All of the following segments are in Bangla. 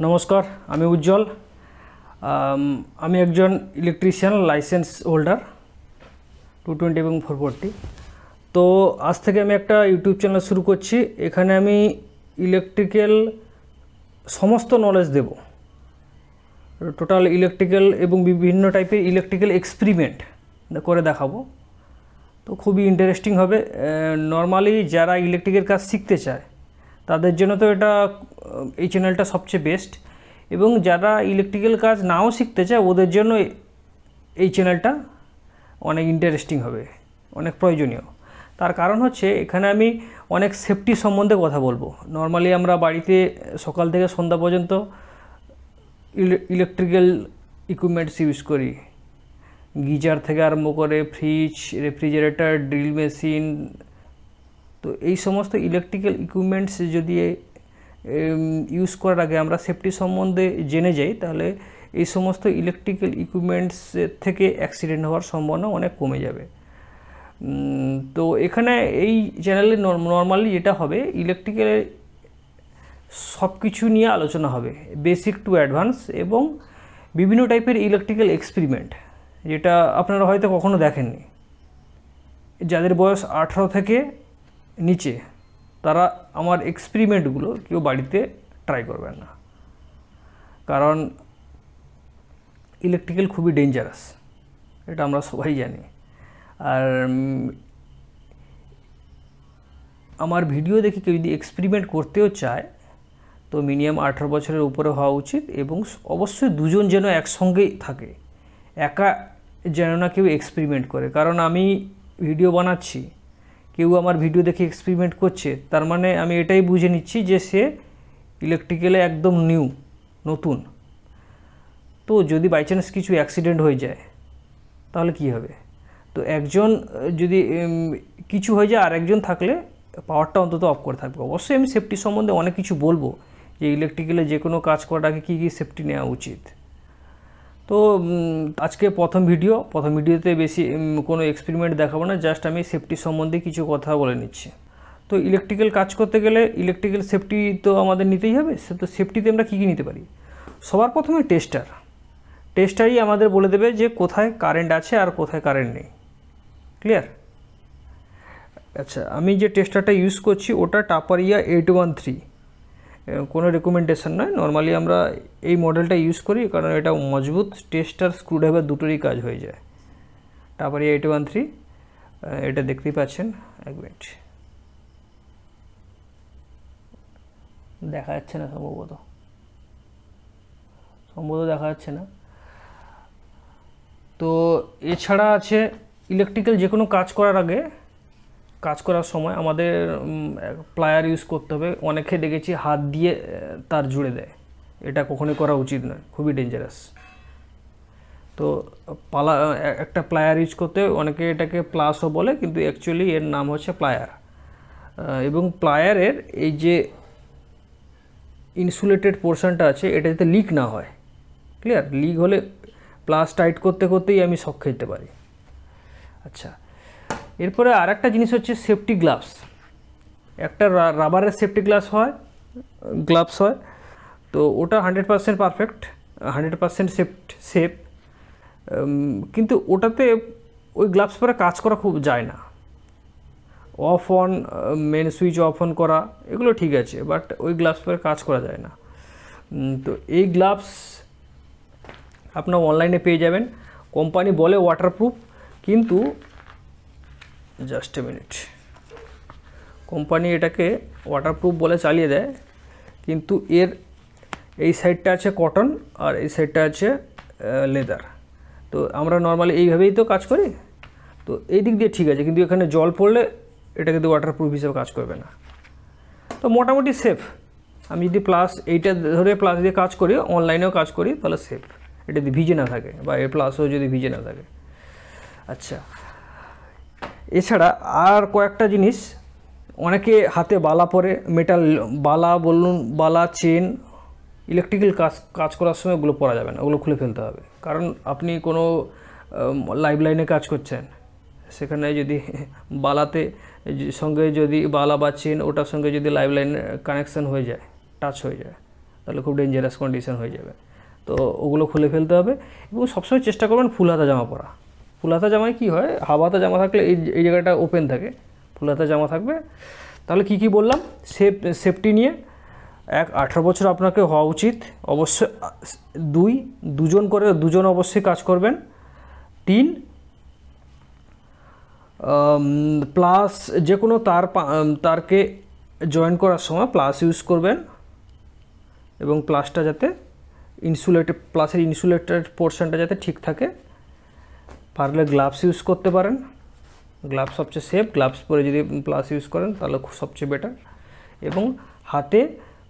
নমস্কার, আমি উজ্জ্বল। আমি একজন ইলেকট্রিশিয়ান লাইসেন্স হোল্ডার 220 এবং 440। তো আজ থেকে আমি একটা ইউটিউব চ্যানেল শুরু করছি। এখানে আমি ইলেকট্রিক্যাল সমস্ত নলেজ দেব, টোটাল ইলেকট্রিক্যাল এবং বিভিন্ন টাইপের ইলেকট্রিক্যাল এক্সপেরিমেন্ট করে দেখাবো। তো খুবই ইন্টারেস্টিং হবে। নর্মালি যারা ইলেকট্রিকের কাজ শিখতে চায় তাদের জন্য তো এই চ্যানেলটা সবচেয়ে বেস্ট, এবং যারা ইলেকট্রিক্যাল কাজ নাও শিখতে চায় ওদের জন্য এই চ্যানেলটা অনেক ইন্টারেস্টিং হবে, অনেক প্রয়োজনীয়। তার কারণ হচ্ছে এখানে আমি অনেক সেফটি সম্বন্ধে কথা বলবো। নর্মালি আমরা বাড়িতে সকাল থেকে সন্ধ্যা পর্যন্ত ইলেকট্রিক্যাল ইকুইপমেন্টস ইউজ করি, গিজার থেকে আরম্ভ করে ফ্রিজ, রেফ্রিজারেটর, ড্রিল মেশিন। তো এই সমস্ত ইলেকট্রিক্যাল ইকুইপমেন্টস যদি ইউজ করার আগে আমরা সেফটি সম্বন্ধে জেনে যাই, তাহলে এই সমস্ত ইলেকট্রিক্যাল ইকুইপমেন্টস থেকে অ্যাক্সিডেন্ট হওয়ার সম্ভাবনা অনেক কমে যাবে। তো এখানে এই চ্যানেলে নর্মালি যেটা হবে, ইলেকট্রিক্যালের সব কিছু নিয়ে আলোচনা হবে, বেসিক টু অ্যাডভান্স, এবং বিভিন্ন টাইপের ইলেকট্রিক্যাল এক্সপেরিমেন্ট যেটা আপনারা হয়তো কখনো দেখেননি। যাদের বয়স 18 থেকে নিচে তারা আমার এক্সপেরিমেন্টগুলো কেউ বাড়িতে ট্রাই করবেন না, কারণ ইলেকট্রিক্যাল খুবই ডেঞ্জারাস, এটা আমরা সবাই জানি। আর আমার ভিডিও দেখে কেউ যদি এক্সপেরিমেন্ট করতেও চায় তো মিনিমাম 18 বছরের উপরে হওয়া উচিত, এবং অবশ্যই দুজন যেন একসঙ্গেই থাকে, একা যেন না কেউ এক্সপেরিমেন্ট করে। কারণ আমি ভিডিও বানাচ্ছি, কেউ আমার ভিডিও দেখে এক্সপেরিমেন্ট করছে, তার মানে আমি এটাই বুঝে নিচ্ছি যে সে ইলেকট্রিক্যালে একদম নতুন। তো যদি বাই চান্স কিছু অ্যাক্সিডেন্ট হয়ে যায় তাহলে কি হবে? তো একজন যদি কিছু হয়ে যায় আর একজন থাকলে পাওয়ারটা অন্তত অফ করে থাকবে। অবশ্যই আমি সেফটি সম্বন্ধে অনেক কিছু বলবো, যে ইলেকট্রিক্যালে যে কোনো কাজ করার আগে কী কী সেফটি নেওয়া উচিত। তো আজকে প্রথম ভিডিওতে বেশি কোনো এক্সপেরিমেন্ট দেখাবো না, জাস্ট আমি সেফটি সম্বন্ধে কিছু কথা বলে নিচ্ছি। তো ইলেকট্রিক্যাল কাজ করতে গেলে ইলেকট্রিক্যাল সেফটি তো আমাদের নিতেই হবে। তো সেফটিতে আমরা কী কী নিতে পারি? সবার প্রথমে টেস্টারই আমাদের বলে দেবে যে কোথায় কারেন্ট আছে আর কোথায় কারেন্ট নেই। ক্লিয়ার? আচ্ছা, আমি যে টেস্টারটা ইউজ করছি ওটা টাপারিয়া 813, কোনো রেকমেন্ডেশন নয়। নর্মালি আমরা এই মডেলটা ইউজ করি কারণ এটা মজবুত, টেস্টার স্ক্রুড্রাইভার দুটোরই কাজ হয়ে যায়। টাপারিয়া 813, এটা দেখতেই পাচ্ছেন। এক মিনিট, দেখা যাচ্ছে না সম্ভবত দেখা যাচ্ছে না। তো এছাড়া আছে ইলেকট্রিক্যাল যে কোনো কাজ করার সময় আমাদের প্লায়ার ইউজ করতে হবে। অনেকে দেখেছি হাত দিয়ে তার জুড়ে দেয়, এটা কখনোই করা উচিত নয়, খুবই ডেঞ্জারাস। তো একটা প্লায়ার ইউজ করতে হবে। অনেকে এটাকে প্লাসও বলে, কিন্তু অ্যাকচুয়ালি এর নাম হচ্ছে প্লায়ার। এবং প্লায়ারের এই যে ইনসুলেটেড পোর্শনটা আছে এটা যাতে লিক না হয়। ক্লিয়ার? লিক হলে প্লাস টাইট করতেই আমি শক খেতে পারি। আচ্ছা, এরপরে আর একটা জিনিস হচ্ছে সেফটি গ্লাভস। একটা রাবারের সেফটি গ্লাভস হয়, তো ওটা 100% পারফেক্ট, 100% সেফ। কিন্তু ওটাতে ওই গ্লাভস পরে কাজ করা খুব যায় না। Off on, main switch off on করা এগুলো ঠিক আছে, বাট ওই গ্লাভস পরে কাজ করা যায় না। তো এই গ্লাভস আপনার অনলাইনে পেয়ে যাবেন। কোম্পানি বলে ওয়াটারপ্রুফ, কিন্তু জাস্ট এ মিনিট, কোম্পানি এটাকে ওয়াটারপ্রুফ বলে চালিয়ে দেয়, কিন্তু এর এই সাইডটা আছে কটন আর এই সাইডটা আছে লেদার। তো আমরা নর্মালি এইভাবেই তো কাজ করি, তো এই দিক দিয়ে ঠিক আছে, কিন্তু এখানে জল পড়লে এটা কিন্তু ওয়াটারপ্রুফ হিসেবে কাজ করবে না। তো মোটামুটি সেফ। আমি যদি এইটা ধরে প্লাস দিয়ে কাজ করি, অনলাইনেও কাজ করি, তাহলে সেফ, এটা যদি ভিজে না থাকে, বা এর প্লাসও যদি ভিজে না থাকে। আচ্ছা, এছাড়া আর কয়েকটা জিনিস, অনেকে হাতে বালা পরে, মেটাল বালা বলুন, বালা, চেন, ইলেকট্রিক্যাল কাজ করার সময় ওগুলো পরা যাবে না, ওগুলো খুলে ফেলতে হবে। কারণ আপনি কোনো লাইভ লাইনে কাজ করছেন, সেখানে যদি বালাতে সঙ্গে যদি বালা বা চেন ওটার সঙ্গে যদি লাইভ লাইন কানেকশান হয়ে যায়, টাচ হয়ে যায়, তাহলে খুব ডেঞ্জারাস কন্ডিশন হয়ে যাবে। তো ওগুলো খুলে ফেলতে হবে এবং সবসময় চেষ্টা করবেন ফুল হাতা জামা পরা। ফুল হাতা জামায় কী হয়, হাফ হাতা জামা থাকলে এই জায়গাটা ওপেন থাকে, ফুল হাতা জামা থাকবে। তাহলে কি কি বললাম, সেফটি নিয়ে 18 বছর আপনাকে হওয়া উচিত অবশ্যই। দুজন অবশ্যই কাজ করবেন। 3 প্লাস যে কোনো তারকে জয়েন করার সময় প্লাস ইউজ করবেন এবং প্লাসটা যাতে প্লাসের ইনসুলেটেড পোর্শনটা যাতে ঠিক থাকে। পারলে গ্লাভস ইউজ করতে পারেন, গ্লাভস সবচেয়ে সেফ। গ্লাভস পরে যদি প্লাস ইউজ করেন তাহলে সবচেয়ে বেটার। এবং হাতে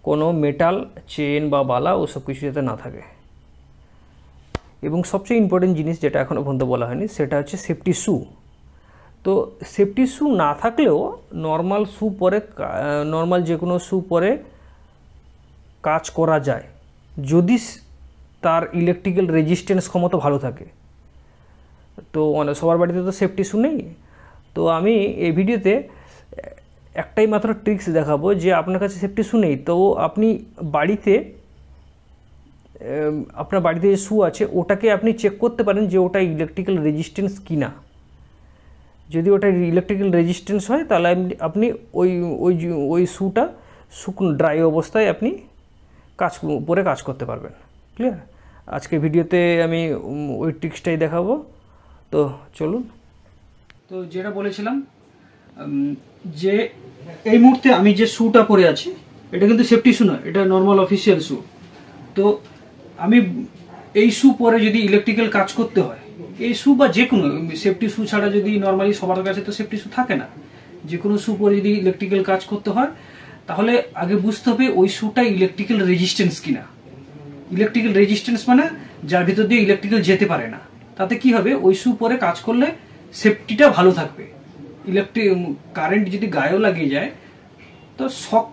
কোনো মেটাল চেন বা বালা ওসব কিছু যাতে না থাকে। এবং সবচেয়ে ইম্পর্টেন্ট জিনিস যেটা এখনও পর্যন্ত বলা হয়নি সেটা হচ্ছে সেফটি শ্যু। তো সেফটি শ্যু না থাকলেও নর্মাল যে কোনো শ্যু পরে কাজ করা যায় যদি তার ইলেকট্রিক্যাল রেজিস্ট্যান্স ক্ষমতা ভালো থাকে। তো সবার বাড়িতে তো সেফটি শ্যু নেই। তো আমি এই ভিডিওতে একটাই মাত্র ট্রিক্স দেখাবো যে আপনার কাছে সেফটি শ্যু নেই, তো আপনি আপনার বাড়িতে যে শ্যু আছে ওটাকে আপনি চেক করতে পারেন যে ওটা ইলেকট্রিক্যাল রেজিস্ট্যান্স কিনা। যদি ওটা ইলেকট্রিক্যাল রেজিস্ট্যান্স হয় তাহলে আপনি ওই শ্যুটা শুকনো ড্রাই অবস্থায় আপনি পরে কাজ করতে পারবেন। ক্লিয়ার? আজকে ভিডিওতে আমি ওই ট্রিক্সটাই দেখাবো। তো চলুন। তো যেটা বলেছিলাম যে এই মুহূর্তে আমি যে শ্যুটা পরে আছি এটা কিন্তু সেফটি শ্যু নয়, এটা নর্মাল অফিসিয়াল শ্যু। তো আমি এই শ্যু পরে যদি ইলেকট্রিক্যাল কাজ করতে হয়, এই শ্যু বা যে কোনো সেফটি শ্যু ছাড়া যদি নর্মালি সবার কাছে তো সেফটি শ্যু থাকে না, যে কোনো শ্যু পরে যদি ইলেকট্রিক্যাল কাজ করতে হয় তাহলে আগে বুঝতে হবে ওই শ্যুটা ইলেকট্রিক্যাল রেজিস্ট্যান্স কিনা। ইলেকট্রিক্যাল রেজিস্ট্যান্স মানে যার ভিতর দিয়ে ইলেকট্রিক্যাল যেতে পারে না। তাতে কি হবে, ওই শ্যু পরে কাজ করলে সেফটিটা ভালো থাকবে। কারেন্ট যদি গায়েও লাগিয়ে যায় তো শক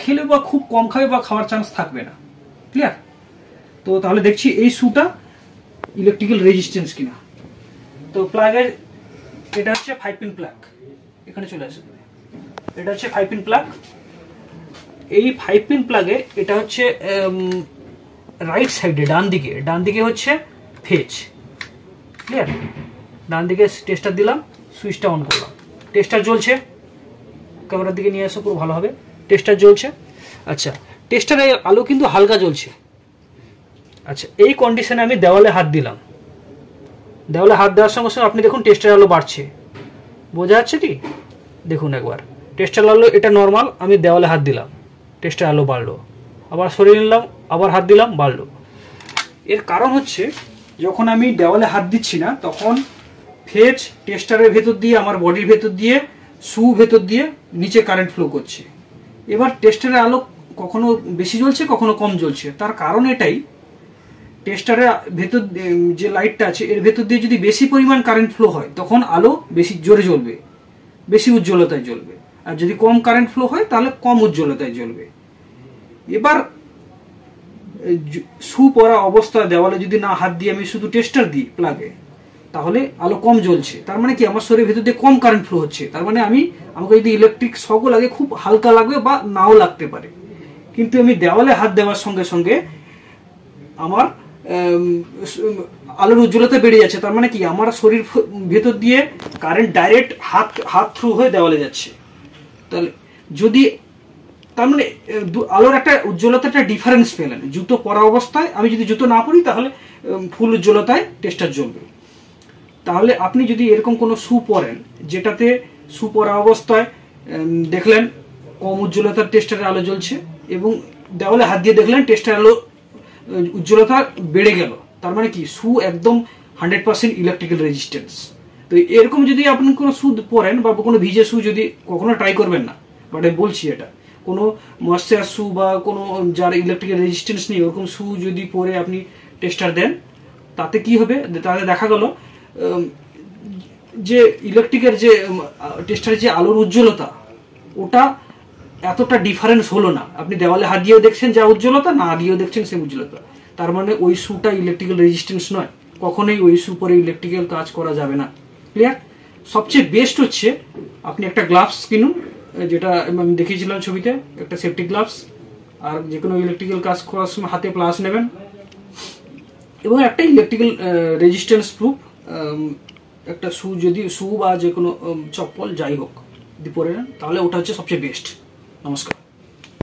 খেলে বা খুব কম খাবে বা খাওয়ার চান্স থাকবে না। ক্লিয়ার? তো তাহলে দেখছি এই শ্যুটা ইলেকট্রিক্যাল রেজিস্ট্যান্স কিনা। তো প্লাগের এটা হচ্ছে 5 পিন প্লাগ, এখানে চলে আসবে। এটা হচ্ছে 5 পিন প্লাগ। এই 5 পিন প্লাগে এটা হচ্ছে রাইট সাইডে ডান দিকে হচ্ছে ফেজ। ক্লিয়ার? ডান দিকে টেস্টার দিলাম, সুইচটা অন করলাম, টেস্টার জ্বলছে। ক্যামেরার দিকে নিয়ে আসো পুরো ভালো হবে। টেস্টার জ্বলছে। আচ্ছা, টেস্টারের আলো কিন্তু হালকা জ্বলছে। আচ্ছা, এই কন্ডিশনে আমি দেওয়ালে হাত দিলাম। দেওয়ালে হাত দেওয়ার সঙ্গে সঙ্গে আপনি দেখুন টেস্টার আলো বাড়ছে। বোঝা যাচ্ছে কি? দেখুন একবার টেস্টার আলো, এটা নর্মাল। আমি দেওয়ালে হাত দিলাম, টেস্টার আলো বাড়লো। আবার সরিয়ে নিলাম, আবার হাত দিলাম, বাড়লো। এর কারণ হচ্ছে যখন আমি দেওয়ালে হাত দিচ্ছি না তখন ফেজ টেস্টারের ভেতর দিয়ে, আমার বডির ভেতর দিয়ে, শ্যু ভেতর দিয়ে নিচে কারেন্ট ফ্লো করছে। এবার টেস্টারের আলো কখনো বেশি জ্বলছে, কখনো কম জ্বলছে। তার কারণ এটাই, টেস্টারের ভেতর যে লাইটটা আছে এর ভেতর দিয়ে যদি বেশি পরিমাণ কারেন্ট ফ্লো হয় তখন আলো বেশি জোরে জ্বলবে, বেশি উজ্জ্বলতায় জ্বলবে। আর যদি কম কারেন্ট ফ্লো হয় তাহলে কম উজ্জ্বলতায় জ্বলবে। এবার শ্যু পরা অবস্থায় দেওয়ালে যদি না হাত দিয়ে আমি শুধু টেস্টার দিই প্লাগে, তাহলে আলো কম জ্বলছে। তার মানে কি, আমার শরীরের ভেতর দিয়ে কম কারেন্ট ফ্লো হচ্ছে। তার মানে আমাকে যদি ইলেকট্রিক শকও লাগে খুব হালকা লাগবে বা নাও লাগতে পারে। কিন্তু আমি দেওয়ালে হাত দেওয়ার সঙ্গে সঙ্গে আমার আলোর উজ্জ্বলতা বেড়ে যাচ্ছে। তার মানে কি, আমার শরীর ভেতর দিয়ে কারেন্ট ডাইরেক্ট হাত থ্রু হয়ে দেওয়ালে যাচ্ছে। তাহলে যদি তার মানে আলোর একটা উজ্জ্বলতাটা ডিফারেন্স পেলেন। জুতো পরা অবস্থায় আমি যদি জুতো না পরি তাহলে ফুল উজ্জ্বলতায় টেস্টার জ্বলবে। তাহলে আপনি যদি এরকম কোনো শ্যু পরেন যেটাতে শ্যু পরা অবস্থায় দেখলেন কম উজ্জ্বলতার টেস্টারের আলো জ্বলছে এবং দেওয়ালে হাত দিয়ে দেখলেন টেস্টার আলো উজ্জ্বলতা বেড়ে গেল, তার মানে কি শ্যু একদম 100% ইলেকট্রিক্যাল রেজিস্ট্যান্স। তো এরকম যদি আপনি কোনো শ্যু পরেন বা কোনো ভিজে শ্যু, যদি কখনো ট্রাই করবেন না, বাট আমি বলছি এটা কোনো ময়েশ্চার শ্যু বা কোনো যার ইলেকট্রিক্যাল রেজিস্ট্যান্স নেই ওরকম শ্যু যদি পরে আপনি টেস্টার দেন, তাতে কি হবে, তাতে দেখা গেল যে ইলেকট্রিকের যে টেস্টারের যে আলোর উজ্জ্বলতা ওটা এতটা ডিফারেন্স হলো না। আপনি দেওয়ালে হাত দিয়েও দেখছেন যা উজ্জ্বলতা, না দিয়েও দেখছেন সে উজ্জ্বলতা। তার মানে ওই শ্যুটা ইলেকট্রিক্যাল রেজিস্ট্যান্স নয়। কখনোই ওই শ্যু পরে ইলেকট্রিক্যাল কাজ করা যাবে না। ক্লিয়ার? সবচেয়ে বেস্ট হচ্ছে আপনি একটা গ্লাভস কিনুন, যেটা আমি দেখিয়েছিলাম ছবিতে, একটা সেফটি গ্লাভস। আর যে কোনো ইলেকট্রিক্যাল কাজ করার সময় হাতে প্লাস নেবেন, এবং একটা ইলেকট্রিক্যাল রেজিস্ট্যান্স প্রুফ একটা শু বা যে কোনো চপ্পল যাই হোক যদি পরে নেন তাহলে ওটা হচ্ছে সবচেয়ে বেস্ট। নমস্কার।